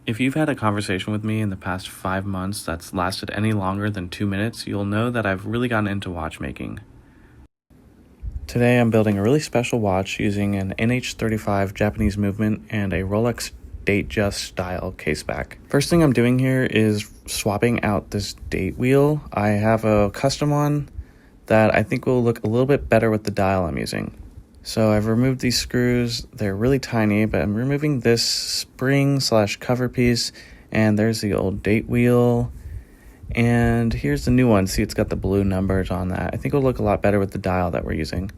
If you've had a conversation with me in the past 5 months that's lasted any longer than 2 minutes, you'll know that I've really gotten into watchmaking. Today I'm building a really special watch using an NH35 Japanese movement and a Rolex Datejust style caseback. First thing I'm doing here is swapping out this date wheel. I have a custom one that I think will look a little bit better with the dial I'm using. So I've removed these screws. They're really tiny, but I'm removing this spring / cover piece, and there's the old date wheel. And here's the new one. See, it's got the blue numbers on that. I think it'll look a lot better with the dial that we're using.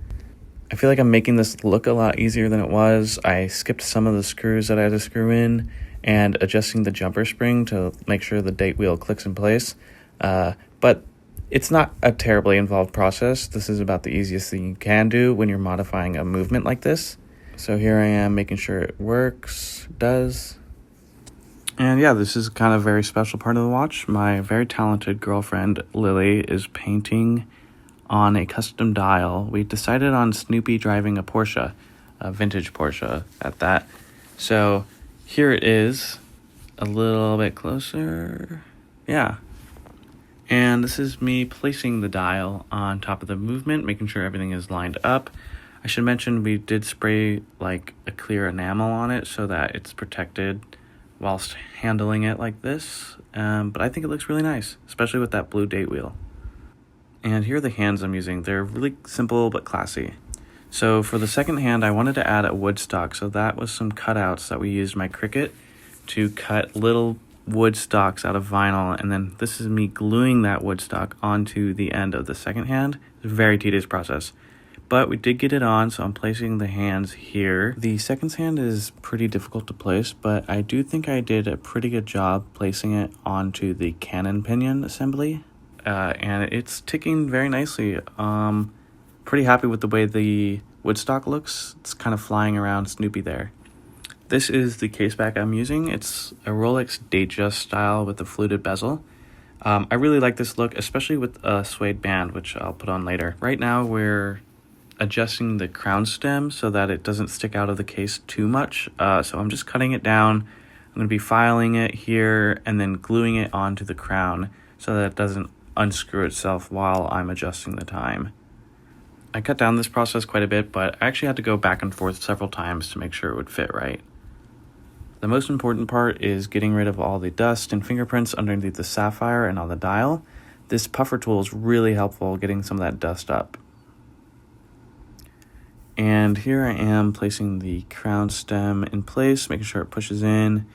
I feel like I'm making this look a lot easier than it was. I skipped some of the screws that I had to screw in and adjusting the jumper spring to make sure the date wheel clicks in place. But it's not a terribly involved process. This is about the easiest thing you can do when you're modifying a movement like this. So here I am making sure it works, does. And yeah, this is kind of a very special part of the watch. My very talented girlfriend, Lily, is painting on a custom dial. We decided on Snoopy driving a Porsche, a vintage Porsche at that. So here it is, a little bit closer. Yeah. And this is me placing the dial on top of the movement, making sure everything is lined up. I should mention we did spray like a clear enamel on it so that it's protected whilst handling it like this. But I think it looks really nice, especially with that blue date wheel. And here are the hands I'm using. They're really simple but classy. So for the second hand, I wanted to add a wood stock. So that was some cutouts that we used my Cricut to cut little wood stocks out of vinyl, and then this is me gluing that wood stock onto the end of the second hand. It's a very tedious process, but we did get it on, so I'm placing the hands here. The second hand is pretty difficult to place, but I do think I did a pretty good job placing it onto the cannon pinion assembly, and it's ticking very nicely. Pretty happy with the way the wood stock looks. It's kind of flying around Snoopy there. This is the caseback I'm using. It's a Rolex Datejust style with a fluted bezel. I really like this look, especially with a suede band, which I'll put on later. Right now we're adjusting the crown stem so that it doesn't stick out of the case too much. So I'm just cutting it down. I'm going to be filing it here and then gluing it onto the crown so that it doesn't unscrew itself while I'm adjusting the time. I cut down this process quite a bit, but I actually had to go back and forth several times to make sure it would fit right. The most important part is getting rid of all the dust and fingerprints underneath the sapphire and on the dial. This puffer tool is really helpful getting some of that dust up. And here I am placing the crown stem in place, making sure it pushes in.